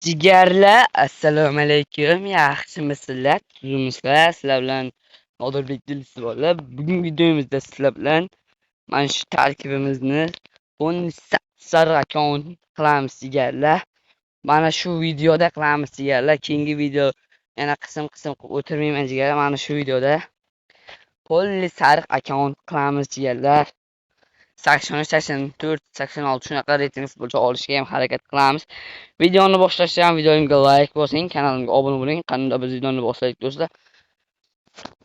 Jigarlar, assalomu alaykum. Yaxshimisizlar? Tuzimizlar. Sizlar bilan Nodirbek Dilsizlar. Bugungi videomizda sizlar bilan mana shu tarkibimizni 10 sariq akkaunt qilamiz jigarlar. Mana shu videoda qilamiz jigarlar. Keyingi video yana qism-qism qilib o'tirmayman jigarlar. Mana shu videoda polli sariq akkaunt qilamiz jigarlar. 83, 84, 86 shunaqa reyting futbolchi olishga ham harakat qilamiz. Videoni boshlashdan videomga like bosing, kanalimga obuna bo'ling. Qanday biz videoni boshladik do'stlar.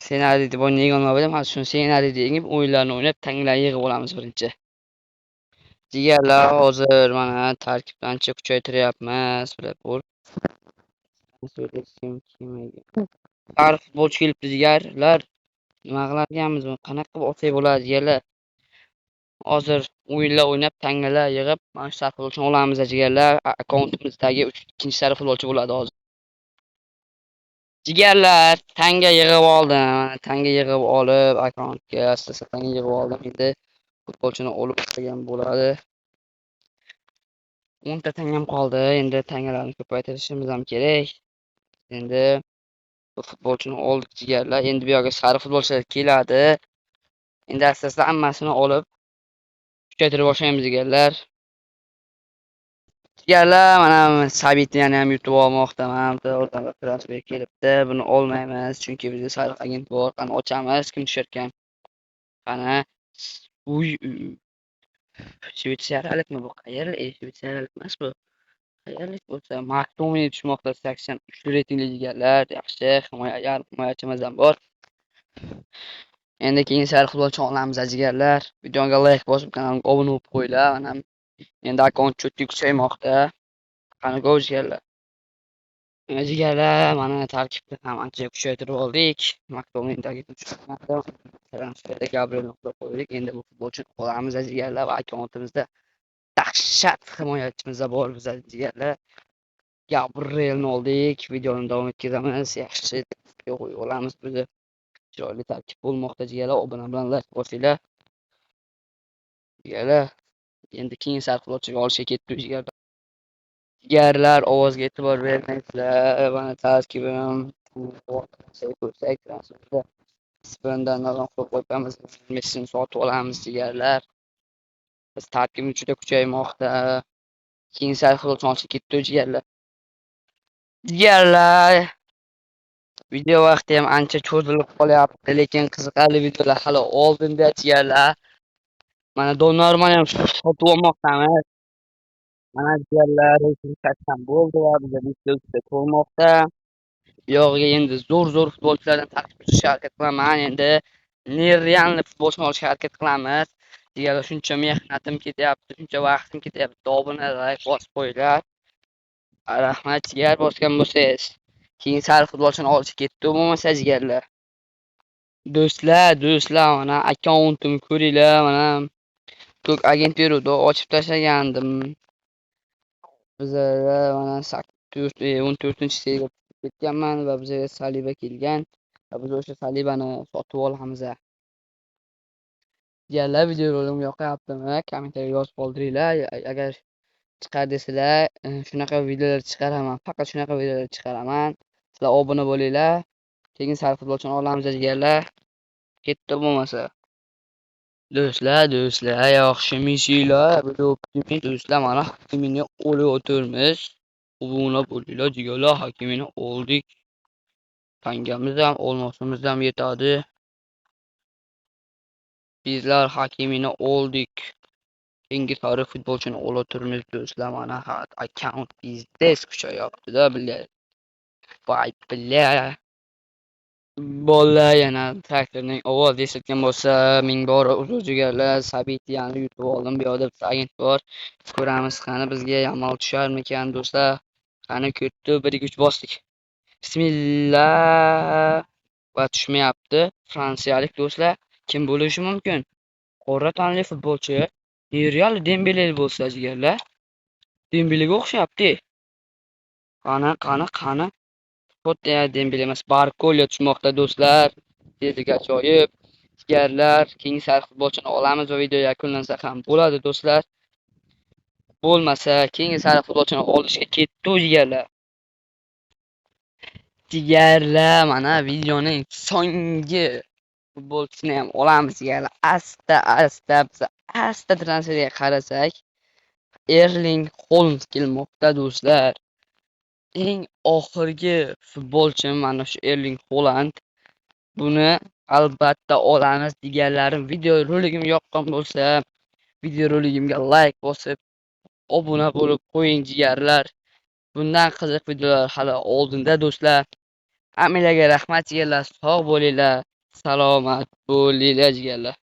Ssenariy deb o'ynagan bo'ldim. Hozir shuni ssenariyga yengib o'yinlarni o'ynab tanglar yig'ib olamiz birinchi. Jigarlar, hozir mana tarkibni ancha kuchaytiryapmiz. Har futbolchi kelibdi jigarlar. Nima qilarganmiz? Qanaqa qilib olsak bo'ladi jigarlar? Hozir o'yinlar o'ynab tangalar yig'ib mana shu sariq futbolchini olamiz jigarlar. Akkauntimizdagi ikkinchi sariq futbolchi bo'ladi hozir. Jigarlar, tanga yig'ib oldim. Tanga yig'ib olib akkauntga asta-sekin yig'ib oldim. Endi futbolchini olib qo'ygan bo'ladi. 10 ta tangam qoldi. Endi tangalarni ko'paytirishimiz ham kerak. Endi bu futbolchini oldik jigarlar. Endi bu yerga sariq futbolchilar keladi. Endi asta-asta hammasini olib kuchaytirib boshlaymiz jigarlar. Jigarlar, mana Sabitni ham yutib olmoqdaman. O'rtaga transfer kelibdi. Buni olmaymiz, chunki bizda sariq agent bor. Qani ochamiz, kim tusharkan? Qani. Uy. Shvetsariyalikmi bu? Qayerlik? Shvetsariyalik emas bu. Qayerlik bo'lsa, McTominay tushmoqda 83 reytingli jigarlar. Yaxshi, himoyachimiz ham bor. Endi keyin sariq futbolchi olamiz jigarlar. Videoga like bosib, kanalimga obuna bo'lib qo'yinglar. Mana endi akkaunt cho'tki kuchaymoqda. Qani go jigarlar. Jigarlar, mana tarkibni ham ancha kuchaytirib oldik. McTominay'dagi transferda Gabrielni qo'ydik. Endi bu futbolchini olamiz jigarlar va akkauntimizda dahshat himoyachimiz bor biz jigarlar. Gabrielni oldik. Videoni davom ettiramiz. Yaxshi qo'yib olamiz biz. Chiroyli tarkib bo'lmoqda jigarlar. Obuna bilan like bosinglar. Jigarlar, endi keyin sariq futbolchiga olishga ketdik jigarlar. Jigarlar, ovozga e'tibor bermaysizlar. Mana tarkibim ko'rsak transferda Spendan nolon qo'yib qo'yamiz. Messini sotib olamiz jigarlar. Biz tarkibimiz juda kuchaymoqda. Keyin sariq futbolchini olishga ketdik jigarlar. Jigarlar, video vaqti ham ancha cho'zilib qolyapti, lekin qiziqarli videolar hali oldinda jigarlar. Mana Donnarumani ham sotib olmoqdamiz. Mana jigarlar, ham bo'ldi va bizga bitta ko'rmoqda. Bu yog'iga endi zo'r futbolchilardan tarkib tuzishga harakat qilaman. Endi nerealni futbolchini olishga harakat qilamiz. Jigarlar, shuncha mehnatim ketyapti, shuncha vaqtim ketyapti. Obuna, like bosib qo'yinglar. Rahmat jigar, bosgan bo'lsangiz. Keyin sariq futbolchini olishga ketdi bo'lmasa jigarlar. Do'stlar, mana akkauntimni ko'ringlar, mana ko'k agent beruvdi, ochib tashlagandim. Bizlar mana 14-seriyaga ketganman va bizga Saliba kelgan. Va biz o'sha Salibani sotib olamiz. Jigarlar, video rolim yoqayaptimi? Kommentariyga yozib qoldiringlar. Agar chiqar desalar, shunaqa videolar chiqaraman. Faqat shunaqa videolar chiqaraman. Sizlar obuna bo'linglar. Keyin sariq futbolchini olamiz jigarlar. Ketdi bo'lmasa. Do'stlar, yaxshimisizlar? Do'stlar, mana Hakimini olib o'tirmiz. Obuna bo'linglar jigarlar. Hakimini oldik. Tangamiz ham, olmosimiz ham yetadi. Bizlar Hakimini oldik. Keyingi sariq futbolchini olib o'tirmiz do'stlar. Mana akkaunt biznes kuchayapti-da, bilar. Voy bilar. Bolalar, yana traktorning ovozi eshitgan bo'lsa, ming bor uzr jigarlar. Sabitni yutib oldim. Bu yerda bitta agent bor. Ko'ramiz, qani bizga amal tusharmikan do'stlar. Qani ketdi, 1-2-3 bosdik. Bismillah. Va tushmayapti. Fransiyalik do'stlar. Kim bo'lishi mumkin? Qora tanli futbolchi. Real Dembele bo'lsa jigarlar. Dembelega o'xshayapti. Qani. Xuddi Dembele emas, Barkolya tushmoqda do'stlar. Tezlik ajoyib. Jigarlar, keyin sariq futbolchini olamiz va video yakunlansa ham bo'ladi do'stlar. bo'lmasa keyingi sari futbolchini olishga ketdi jigarlar. Jigarlar, mana videoning so'nggi futbolchisini ham olamiz jigarlar. Asta transferga qarasak, Erling Holms kelmoqda do'stlar. Eng oxirgi futbolchi mana shu Erling Holand. Buni albatta olamiz deganlarim. Video roligim yoqqan bo'lsa, video roligimga like bosib, obuna bo'lib qo'ying jigarlar. Bundan qiziq videolar hali oldinda do'stlar. Hammalarga rahmat jigarlar, sog' bo'linglar, salomat bo'linglar jigarlar.